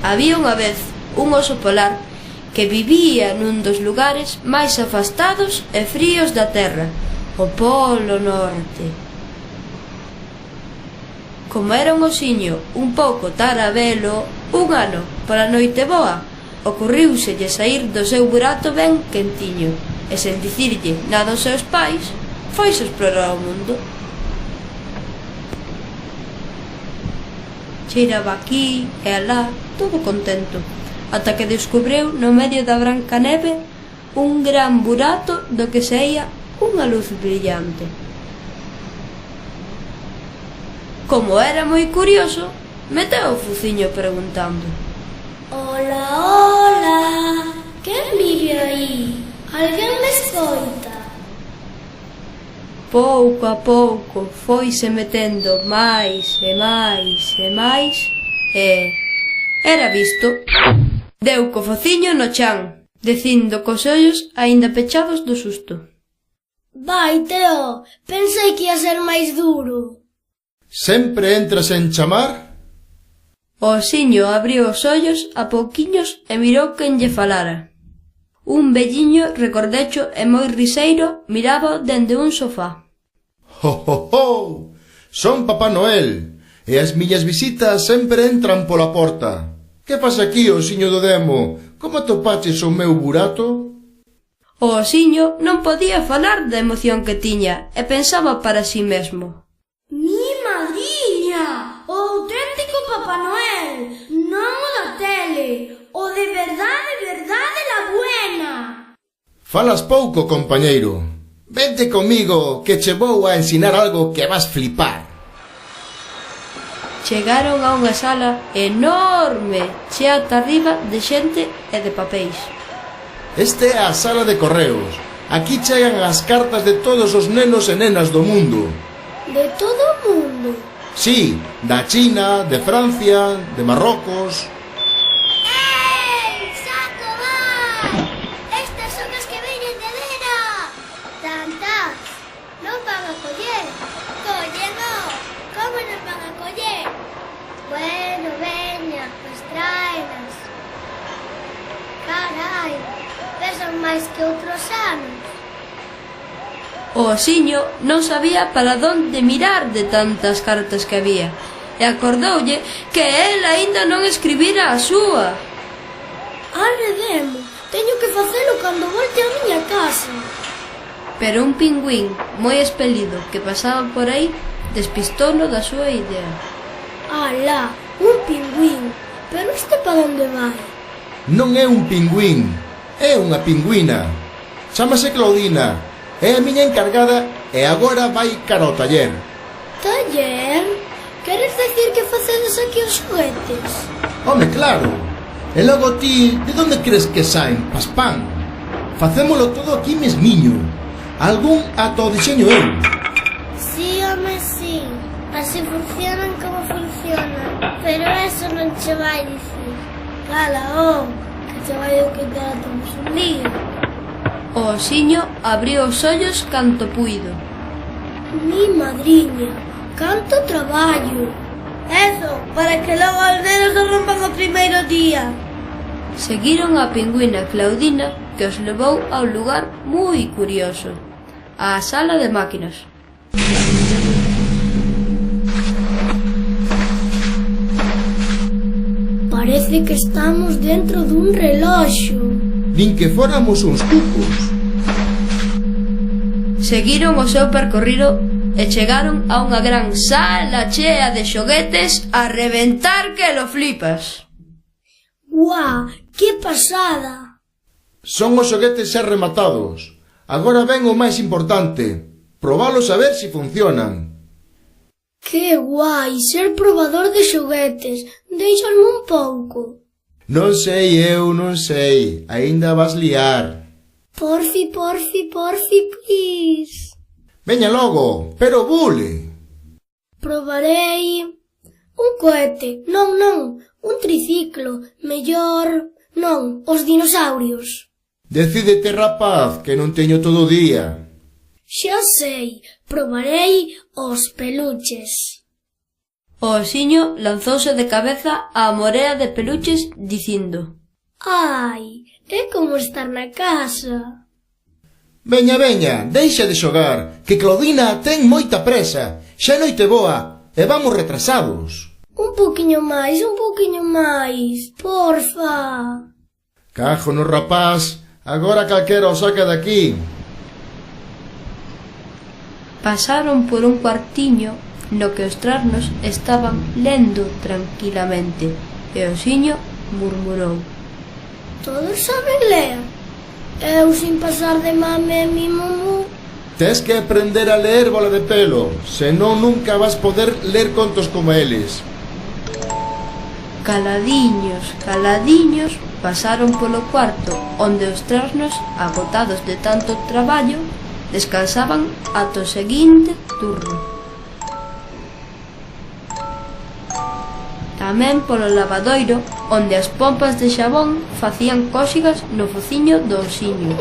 Había unha vez un oso polar que vivía nun dos lugares máis afastados e fríos da terra, o Polo Norte. Como era un osiño un pouco tarabelo, un ano, pola noite boa, ocurríuselle saír do seu burato ben quentiño e, sen dicirlle nada aos seus pais, foise explorar o mundo. Cheiraba aquí e alá, todo contento, ata que descubriu no medio da branca neve un gran burato do que saía unha luz brillante. Como era moi curioso, meteu o fuciño preguntando: Ola, ola, quen vive aí? Alguén me escoita? Pouco a pouco foise metendo máis e máis e máis e... era visto. Deu co fociño no chan, dicindo cos ollos aínda pechados do susto: Vai, Teo, pensei que ia ser máis duro. Sempre entras en chamar? O osiño abriu os ollos a pouquiños e mirou quen lle falara. Un velliño recordecho e moi riseiro miraba dende un sofá. Ho, ho, ho! Son Papá Noel, e as miñas visitas sempre entran pola porta. Que fas aquí, osiño do demo? Como topaches o meu burato? O osiño non podía falar da emoción que tiña e pensaba para si mesmo: Mi madriña, o auténtico Papá Noel, non o da tele, o de verdade la buena. Falas pouco, compañeiro. Vente comigo, que che vou a ensinar algo que vas flipar. Chegaron a unha sala enorme, chea ata arriba de xente e de papéis. Este é a sala de correos. Aquí chegan as cartas de todos os nenos e nenas do mundo. De todo o mundo? Sí, da China, de Francia, de Marrocos. Ei, saco vai! Estas son as que veñen de Vera. Tantas, non van a coller. Colle non, como non van a coller? Bueno, veña, pois tráenas. Carai, pesan máis que outros anos. O osiño non sabía para onde mirar de tantas cartas que había e acordoulle que el aínda non escribira a súa. Arre demo, teño que facelo cando volte á miña casa. Pero un pingüín moi espelido que pasaba por aí despistouno da súa idea. Alá, un pingüín, pero este pa onde vai? Non é un pingüín, é unha pingüina. Chámase Claudina. É a miña encargada e agora vai cara ao taller. Taller? Queres decir que facedes aquí os xoguetes? Home, claro. E logo ti, de onde crees que saen? Paspán. Facémolo todo aquí mesmiño. Algún ata o diseño eu. Sí, home, sí. Así funcionan como funcionan. Pero eso non che vai dicir. Cala, que che vai o que te atamos un lío. O osiño abriu os ollos canto puido. Mi madriña, canto traballo. Eso, para que logo os nenos non rompan o primeiro día. Seguiron a pingüina Claudina, que os levou a un lugar moi curioso, á sala de máquinas. Parece que estamos dentro dun reloxo. Nin que fóramos uns cucos. Seguiron o seu percorrido e chegaron a unha gran sala chea de xoguetes a reventar que lo flipas. Guau, que pasada! Son os xoguetes xa rematados. Agora ven o máis importante. Probalos a ver se funcionan. Que guai ser probador de xoguetes. Déixame un pouco. Non sei, non sei. Aínda vas liar. Porfi, please. Veña logo, pero bule. Probarei un cohete. Non, un triciclo. Mellor, non, os dinosaurios. Decídete, rapaz, que non teño todo o día. Xa sei, probarei os peluches. O osiño lanzouse de cabeza á morea de peluches dicindo: Ai, é como estar na casa. Veña, veña, deixa de xogar, que Claudina ten moita presa. Xa é noite boa e vamos retrasados. Un poquinho máis, porfa. Cajo no rapaz, agora calquera o saca daqui. Pasaron por un cuartiño no que os trasnos estaban lendo tranquilamente e o osiño murmurou: Todos saben ler. Eu sin pasar de mame mi mumu. Tes que aprender a ler, bola de pelo, senón nunca vas poder ler contos como eles. Caladiños, caladiños, pasaron polo cuarto onde os trasnos, agotados de tanto traballo, descansaban ata o seguinte turno. Tamén polo lavadoiro, onde as pompas de xabón facían cóxigas no fociño do osiño.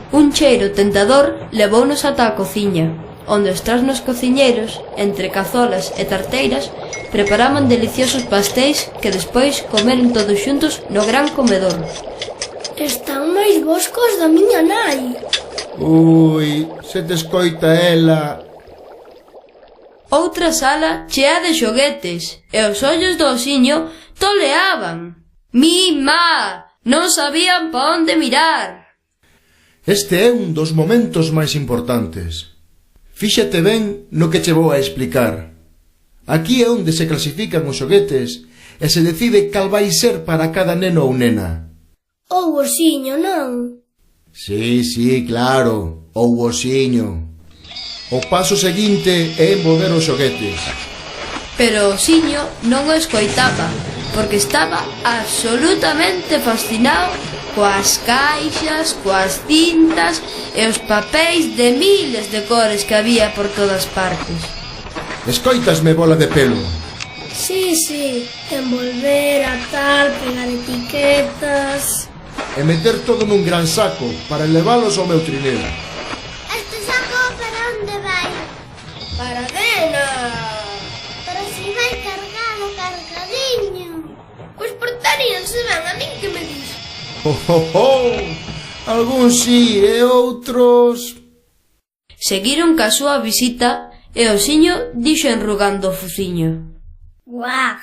Un cheiro tentador levounos ata a cociña, onde os trasnos cociñeiros, entre cazolas e tarteiras, preparaban deliciosos pastéis que despois comeron todos xuntos no gran comedor. Están máis boscos da miña nai. Ui, se te escoita ela. Outra sala chea de xoguetes, e os ollos do osiño toleaban. Mima! Non sabían pa onde mirar. Este é un dos momentos máis importantes. Fíxate ben no que che vou a explicar. Aquí é onde se clasifican os xoguetes e se decide cal vai ser para cada neno ou nena. O osiño, non? Sí, claro, o osiño. O paso seguinte é envolver os xoguetes. Pero o osiño non o escoitaba, porque estaba absolutamente fascinado coas caixas, coas cintas e os papéis de miles de cores que había por todas partes. Escoitasme, bola de pelo? Sí, envolver, atar, pegar etiquetas. E meter todo nun gran saco para leválos ao meu trineo. Este saco para onde vai? Para dentro. Pero si vai cargado, cargadiño. Pois portarían se ven, a min que me dis? Algúns sí e outros... Seguiron ca súa visita e o osiño dixo enrugando o fociño: Guau,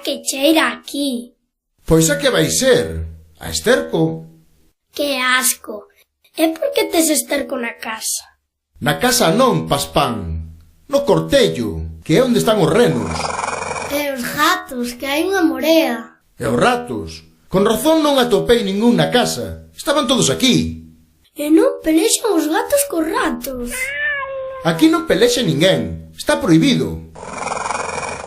que cheira aquí. Pois a que vai ser? A esterco? Que asco. É porque tes esterco na casa? Na casa non, Paspán. No cortello, que é onde están os renos. E os gatos, que hai unha morea. E os ratos. Con razón non atopei ningún na casa. Estaban todos aquí. E non pelexan os gatos cos ratos. Aquí non pelexe ninguén. Está prohibido.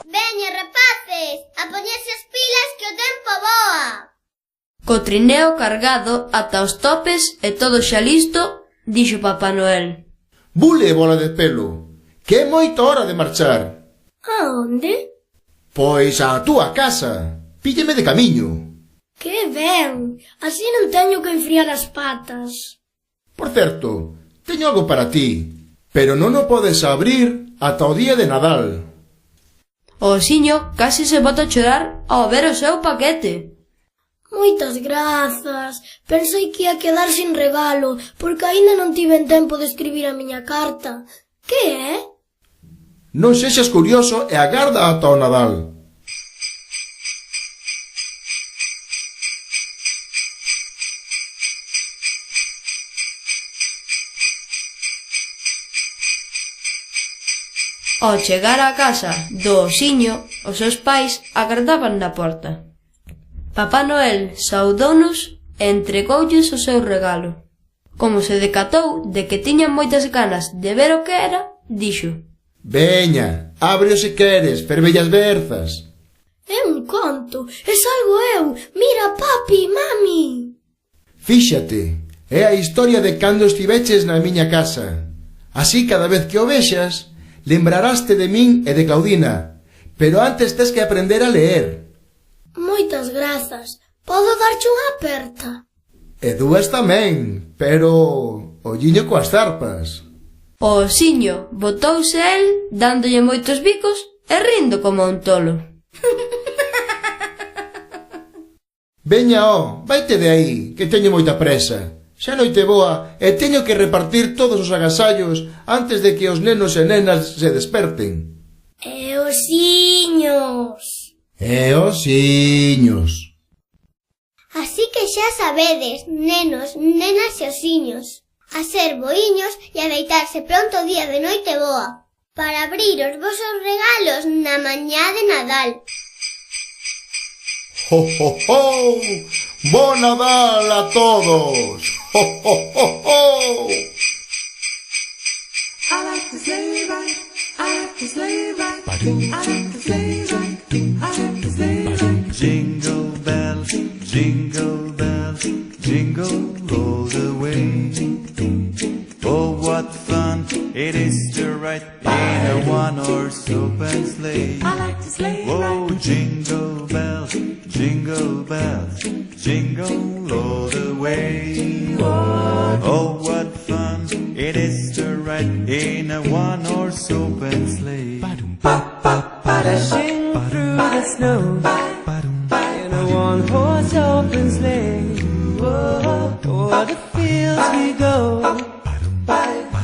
Veña, rapaces, a poñerse as pilas que o tempo voa. Co trineo cargado ata os topes e todo xa listo, dixo Papá Noel: Bule, bola de pelo, que é moita hora de marchar. A onde? Pois á túa casa. Pílleme de camiño. Que ben, así non teño que enfriar as patas. Por certo, teño algo para ti, pero non o podes abrir ata o día de Nadal. O osiño case se bota a chorar ao ver o seu paquete. Moitas grazas. Pensei que ia quedar sin regalo, porque aínda non tiven tempo de escribir a miña carta. Que é? Non sexas curioso e agarda ata o Nadal. Ao chegar á casa do osiño, os seus pais agardaban na porta. Papá Noel saudounos e entregoulles o seu regalo. Como se decatou de que tiñan moitas ganas de ver o que era, dixo: Veña, ábreo se queres, fervellas berzas. É un conto, e salgo eu. Mira, papi, mami. Fíxate, é a historia de cando estiveches na miña casa. Así cada vez que o vexas, lembraraste de min e de Claudina, pero antes tes que aprender a leer. Moitas grazas. Podo darche unha aperta? E dúas tamén, pero olliño coas zarpas. O osiño botouse a el, dándolle moitos bicos e rindo como un tolo. Veña, vaite de aí, que teño moita presa. Xa noite boa e teño que repartir todos os agasallos antes de que os nenos e nenas se desperten. E osiños. Así que xa sabedes, nenos, nenas e osiños, a ser boiños e a deitarse pronto o día de noite boa, para abrir os vosos regalos na mañá de Nadal. ¡Ho, ho, ho! ¡Bo Nadal a todos! ¡Ho, ho, ho, ho! I like to sleigh ride, I like to sleigh ride, I like to sleigh ride, I like to sleigh ride. Jingle bells, jingle bells, jingle all the way. Oh, what fun it is to ride in a one-horse open sleigh. I like to sleigh ride. Oh, jingle bells, jingle bells, jingle all the way. Oh, what fun it is to ride in a one-horse open sleigh. Dashing through the snow in a one-horse open sleigh. Whoa, o'er the fields we go,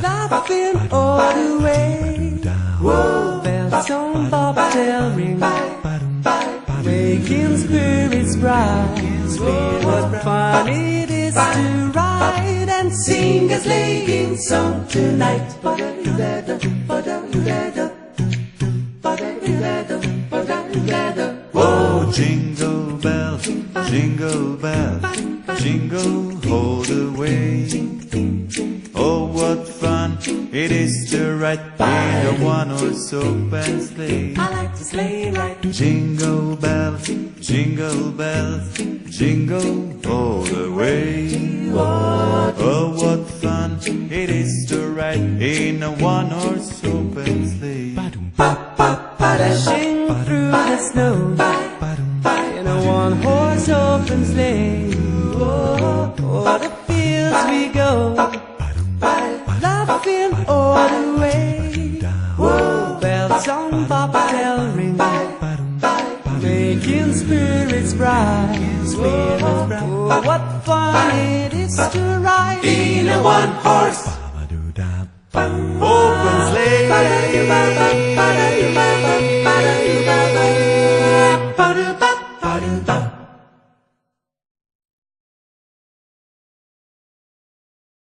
laughing all the way. Whoa, bells on bobtail ring, making spirits bright. What fun it is to ride and sing a sleighing song tonight. Oh, jingle bells, jingle bells, jingle all the way. Oh, what fun it is to ride in a one-horse open sleigh. I like to sleigh ride. Jingle bells, jingle bells, jingle all the way. Oh, what fun it is to ride in a one-horse open sleigh. Dashing through the snow in a one-horse open sleigh. Oh, o'er the fields we go, laughing all the way. Whoa, bells on bobtail ring, making spirits bright. Oh, what fun it is to ride In a one-horse open sleigh.